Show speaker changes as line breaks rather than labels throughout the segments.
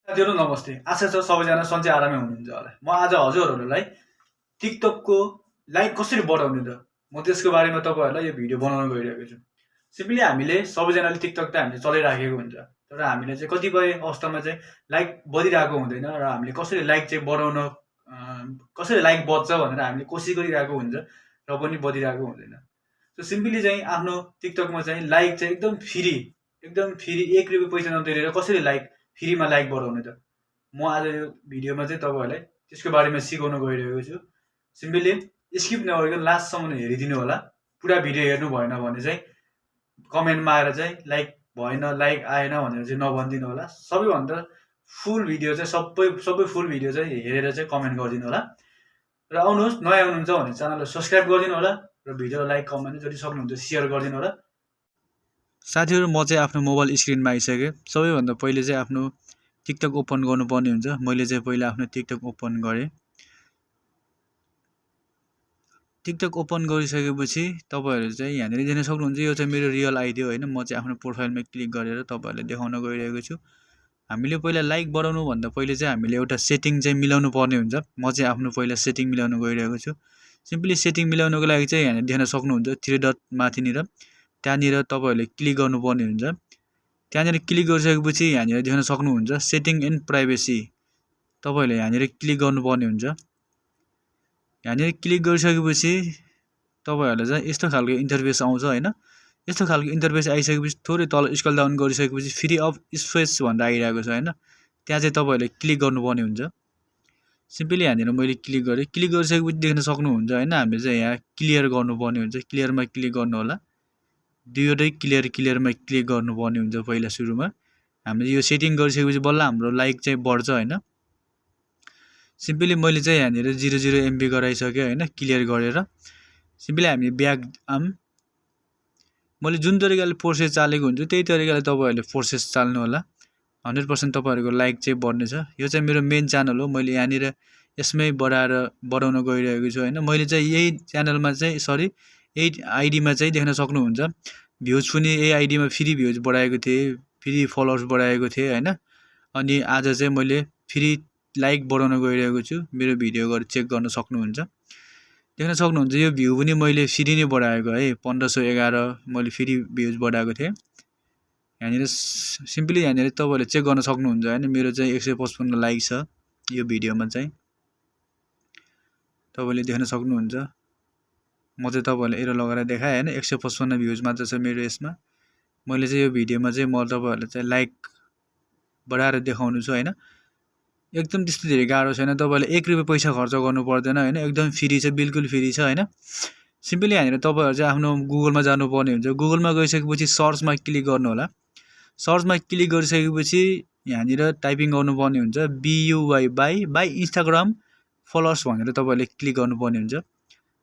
साथीहरु नमस्ते। आशा छ सबैजना सन्चै आरामै हुनुहुन्छ होला। म आज हजुरहरूलाई टिकटकको लाइक कसरी बढाउने त म त्यसको बारेमा तपाईहरुलाई यो भिडियो बनाउन गइरहेको छु। सिम्पली हामीले सबैजनाले टिकटक त हामीले चलाइराखेको हुन्छ। तर हामीले चाहिँ कतिपय अवस्थामा चाहिँ लाइक बढिरहेको हुँदैन र हामीले कसरी लाइक चाहिँ बढाउन कसरी लाइक बढ्छ भनेर हामीले कोसिस गरिरहेको हुन्छ र पनि बढिरहेको हुँदैन। सो सिम्पली चाहिँ आफ्नो टिकटकमा चाहिँ लाइक चाहिँ एकदम फ्री 1 रुपैयाँ पैसा नतिरेर कसरी लाइक फ्रीमा लाइक बढाउने त म आज यो भिडियोमा चाहिँ तपाईहरुलाई त्यसको बारेमा सिकाउन गइरहेको छु। सिम्पली स्किप नगरिकन लास्टसम्म हेरिदिनु होला। पुरा भिडियो हेर्नु भएन भने चाहिँ कमेन्टमा आएर चाहिँ लाइक भएन, लाइक आएन भनेर चाहिँ नभनिदिनु होला। सबैभन्दा फुल भिडियो चाहिँ सबै फुल भिडियो चाहिँ हेरेर चाहिँ कमेन्ट गरिदिनु होला। र आउनुहोस्, नयाँ हुनुहुन्छ भने च्यानललाई सब्स्क्राइब गरिदिनु होला र भिडियोलाई लाइक कमेन्ट जति सक्नुहुन्छ सेयर गरिदिनु होला। साथीहरु म चाहिँ आफ्नो मोबाइल स्क्रिनमा आइसकेँ। सबैभन्दा पहिले चाहिँ आफ्नो टिकटक ओपन गर्नुपर्ने हुन्छ। मैले चाहिँ पहिला आफ्नो टिकटक ओपन गरेँ। टिकटक ओपन गरिसकेपछि तपाईहरु चाहिँ यहाँनिर देख्न सक्नुहुन्छ यो चाहिँ मेरो रियल आइडी हो हैन। म चाहिँ आफ्नो प्रोफाइलमा क्लिक गरेर तपाईहरुलाई देखाउन गइरहेको छु। हामीले पहिला लाइक बढाउनु भन्दा पहिले चाहिँ हामीले एउटा सेटिङ चाहिँ मिलाउनु पर्ने हुन्छ। म चाहिँ आफ्नो पहिला सेटिङ मिलाउन गइरहेको छु। सिम्पली सेटिङ मिलाउनको लागि चाहिँ यहाँनिर देख्न सक्नुहुन्छ 3 डट माथिनिर त्यहाँनिर तपाईहरुले क्लिक गर्नुपर्ने हुन्छ। त्यहाँनिर क्लिक गरिसकेपछि यहाँनिर देख्न सक्नुहुन्छ सेटिङ एन्ड प्राइभेसी तपाईहरुले यहाँनिर क्लिक गर्नुपर्ने हुन्छ। यहाँनिर क्लिक गरिसकेपछि तपाईहरुलाई चाहिँ यस्तो खालको इन्टरफेस आउँछ हैन। यस्तो खालको इन्टरफेस आइसकेपछि थोरै तल स्क्रल डाउन गरिसकेपछि फ्री अफ स्पेस भनेर आइरहेको छ हैन। त्यहाँ चाहिँ तपाईहरुले क्लिक गर्नुपर्ने हुन्छ। सिम्पली यहाँनिर मैले क्लिक गरेँ। क्लिक गरिसकेपछि देख्न सक्नुहुन्छ हैन हामीले चाहिँ यहाँ क्लियर गर्नुपर्ने हुन्छ। क्लियरमा क्लिक गर्नु होला। दुईवटै क्लियरमा क्लिक गर्नुपर्ने हुन्छ। पहिला सुरुमा हामीले यो सेटिङ गरिसकेपछि बल्ल हाम्रो लाइक चाहिँ बढ्छ हैन। सिम्पली मैले चाहिँ यहाँनिर 00 MB गराइसके हैन क्लियर गरेर। सिम्पली हामी ब्याक मैले जुन तरिकाले प्रोसेस चालेको हुन्छु त्यही तरिकाले तपाईहरुले प्रोसेस चाल्नु होला। 100% तपाईहरुको लाइक चाहिँ बढ्नेछ। यो चाहिँ मेरो मेन च्यानल हो। मैले यहाँनिर यसमै बढाउन गइरहेको छु हैन। मैले चाहिँ यही च्यानलमा चाहिँ यही आइडीमा चाहिँ देख्न सक्नुहुन्छ भ्युज पनि यही आइडीमा फ्री भ्युज बढाएको थिएँ, फ्री फलोअर्स बढाएको थिएँ हैन। अनि आज चाहिँ मैले फ्री लाइक बढाउन गइरहेको छु। मेरो भिडियो गएर चेक गर्न सक्नुहुन्छ। देख्न सक्नुहुन्छ यो भ्यू पनि मैले फ्री नै बढाएको है 1511 मैले फ्री भ्युज बढाएको थिएँ। यहाँनिर सिम्पली यहाँनिर तपाईहरुले चेक गर्न सक्नुहुन्छ हैन। मेरो चाहिँ 155 लाइक छ यो भिडियोमा चाहिँ तपाईले देख्न सक्नुहुन्छ। म चाहिँ तपाईहरुलाई एरो लगाएर देखाएँ हैन। 155 भ्युज मात्र छ मेरो यसमा। मैले चाहिँ यो भिडियोमा चाहिँ म तपाईहरुलाई चाहिँ लाइक बढाएर देखाउनु छु हैन। एकदम त्यस्तो धेरै गाह्रो छैन। तपाईले 1 रुपैयाँ पैसा खर्च गर्नु पर्दैन हैन। एकदम फ्री छ, बिल्कुल फ्री छ हैन। सिम्पली यहाँनिर तपाईहरु चाहिँ आफ्नो गुगलमा जानुपर्ने हुन्छ। गुगलमा गइसकेपछि सर्चमा क्लिक गर्नु होला। सर्चमा क्लिक गरिसकेपछि यहाँनिर टाइपिङ गर्नुपर्ने हुन्छ BUY बाइ इन्स्टाग्राम फलोअर्स भनेर तपाईले क्लिक गर्नुपर्ने हुन्छ।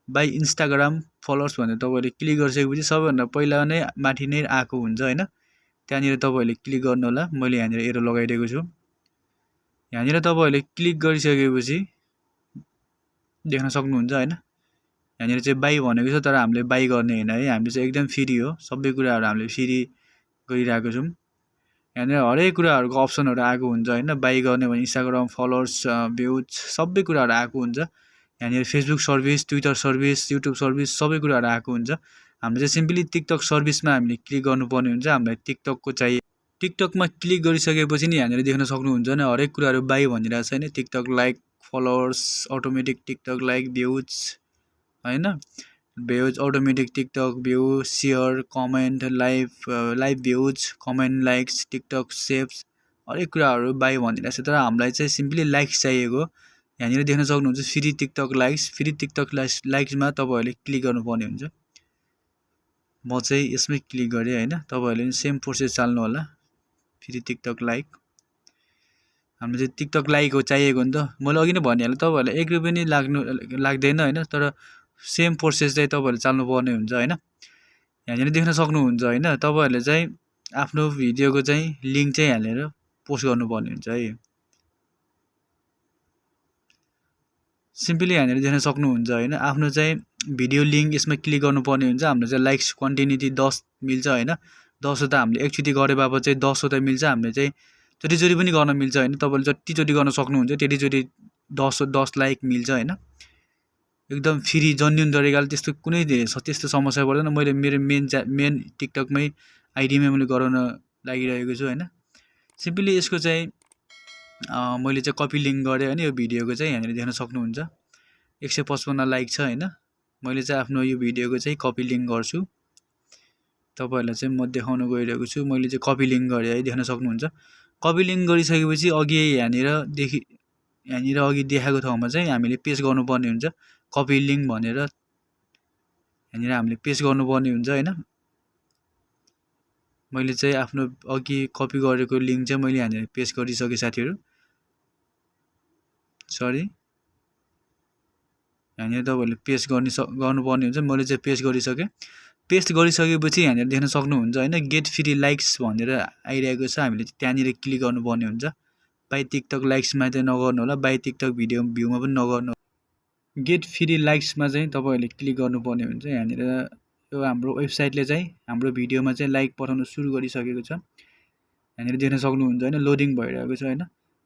बाइ इन्स्टाग्राम फलोअर्स भनेर तपाईले क्लिक गरिसकेपछि सबैभन्दा पहिला नै माथि नै आएको हुन्छ हैन। त्यहाँनिर तपाईले क्लिक गर्नु होला। मैले यहाँनिर एरो लगाइरहेको छु। यहाँनिर तपाईहरुले क्लिक गरिसकेपछि देख्न सक्नुहुन्छ हैन। यहाँनिर चाहिँ बाइ भनेको छ तर हामीले बाइ गर्ने हैन है। हामीले चाहिँ एकदम फ्री हो। सबै कुराहरु हामीले फ्री गरिरहेको छौं। यहाँनिर हरेक कुराहरुको अप्सनहरु आएको हुन्छ हैन। बाइ गर्ने भने इन्स्टाग्राम फलोअर्स, भ्युज सबै कुराहरु आएको हुन्छ। यहाँनिर Facebook service, Twitter service, YouTube service सबै कुराहरु आएको हुन्छ। हामीले चाहिँ सिम्पली टिकटक सर्भिसमा हामीले क्लिक गर्नुपर्ने हुन्छ। हामीलाई टिकटकको चाहिए। टिकटकमा क्लिक गरिसकेपछि नि यहाँनिर देख्न सक्नुहुन्छ नि हरेक कुराहरु बाइ भनिरहेको छ हैन। TikTok like, followers, automatic TikTok like, views हैन। Views automatic TikTok view, share, comment, live views, comment, likes, TikTok saves हरेक कुराहरु बाइ भनिरहेको छ। तर हामीलाई चाहिँ सिम्पली लाइक्स चाहिएको। यहाँनिर देख्न सक्नुहुन्छ free TikTok likes. Free TikTok लाइक्समा तपाईहरुले क्लिक गर्नुपर्ने हुन्छ। म चाहिँ यसमै क्लिक गरे हैन। तपाईहरुले पनि सेम प्रोसेस चाल्नु होला। फ्री टिकटक लाइक हामीले चाहिँ टिकटक लाइक हो चाहिएको नि त। मैले अघि नै भनिहालेँ तपाईहरुलाई 1 रुपैयाँ नि लाग्दैन हैन। तर सेम प्रोसेस चाहिँ तपाईहरुले चाल्नु पर्ने हुन्छ हैन। यहाँनिर देख्न सक्नुहुन्छ हैन। तपाईहरुले चाहिँ आफ्नो भिडियोको चाहिँ लिंक चाहिँ हालेर पोस्ट गर्नुपर्ने हुन्छ है। सिम्पली यहाँनिर देख्न सक्नुहुन्छ हैन। आफ्नो चाहिँ भिडियो लिंक यसमा क्लिक गर्नुपर्ने हुन्छ। हाम्रो चाहिँ लाइक्स क्वान्टिटी 10 मिल्छ हैन। 10 वटा हामीले एकचोटी गरे बापत चाहिँ 10 वटा मिल्छ। हामीले चाहिँ जतिचोटि पनि गर्न मिल्छ होइन, तपाईँले जतिचोटि गर्न सक्नुहुन्छ त्यतिचोटि 10 लाइक मिल्छ होइन। एकदम फ्री जेन्युन तरिकाले त्यस्तो कुनै त्यस्तो समस्या पर्दैन। मैले मेरो मेन टिकटकमै आइडीमै मैले गराउन लागिरहेको छु होइन। सिम्पली यसको चाहिँ मैले चाहिँ कपी लिङ्क गरेँ होइन, यो भिडियोको चाहिँ यहाँनिर देख्न सक्नुहुन्छ 155 लाइक छ होइन। मैले चाहिँ आफ्नो यो भिडियोको चाहिँ कपी लिङ्क गर्छु, तपाईँहरूलाई चाहिँ म देखाउन गइरहेको छु। मैले चाहिँ कपी लिङ्क गरेँ है, देख्न सक्नुहुन्छ। कपी लिङ्क गरिसकेपछि अघि यहाँनिर अघि देखाएको ठाउँमा चाहिँ हामीले पेस्ट गर्नुपर्ने हुन्छ, कपी लिङ्क भनेर यहाँनिर हामीले पेस्ट गर्नुपर्ने हुन्छ होइन। मैले चाहिँ आफ्नो अघि कपी गरेको लिङ्क चाहिँ मैले यहाँनिर पेस्ट गरिसकेँ साथीहरू। सरी, यहाँनिर तपाईँहरूले पेस्ट गर्नुपर्ने हुन्छ। मैले चाहिँ पेस्ट गरिसकेँ। पेस्ट गरिसकेपछि यहाँनिर देख्न सक्नुहुन्छ होइन, गेट फ्री लाइक्स भनेर आइरहेको छ। हामीले त्यहाँनिर क्लिक गर्नुपर्ने हुन्छ। बाई टिकटक लाइक्समा चाहिँ नगर्नु होला, बाई टिकटक भ्यूमा पनि नगर्नु। गेट फ्री लाइक्समा चाहिँ तपाईँहरूले क्लिक गर्नुपर्ने हुन्छ। यहाँनिर यो हाम्रो वेबसाइटले चाहिँ हाम्रो भिडियोमा चाहिँ लाइक पठाउन सुरु गरिसकेको छ। यहाँनिर देख्न सक्नुहुन्छ होइन, लोडिङ भइरहेको छ होइन।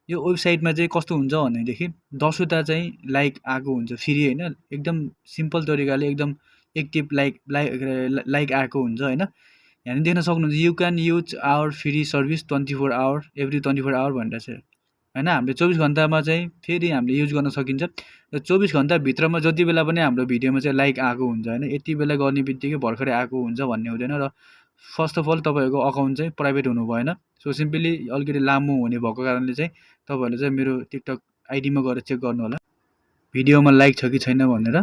यो वेबसाइटमा चाहिँ कस्तो हुन्छ भनेदेखि 10वटा चाहिँ लाइक आएको हुन्छ फ्री होइन, एकदम सिम्पल तरिकाले एकदम एक्टिभ लाइक आएको हुन्छ होइन। यहाँनिर देख्न सक्नुहुन्छ you can use our free service 24 hour every 24 hour भनेर चाहिँ होइन। हामीले 24 घन्टामा चाहिँ फेरि हामीले युज गर्न सकिन्छ। र 24 घन्टाभित्रमा जति बेला पनि हाम्रो भिडियोमा चाहिँ लाइक आएको हुन्छ होइन, यति बेला गर्ने बित्तिकै भर्खरै आएको हुन्छ भन्ने हुँदैन। र फर्स्ट अफ अल तपाईँहरूको अकाउन्ट चाहिँ प्राइभेट हुनु भएन। सो सिम्पली अलिकति लामो हुने भएको कारणले चाहिँ तपाईँहरूले चाहिँ मेरो टिकटक आइडीमा गएर चेक गर्नु होला भिडियोमा लाइक छ कि छैन भनेर।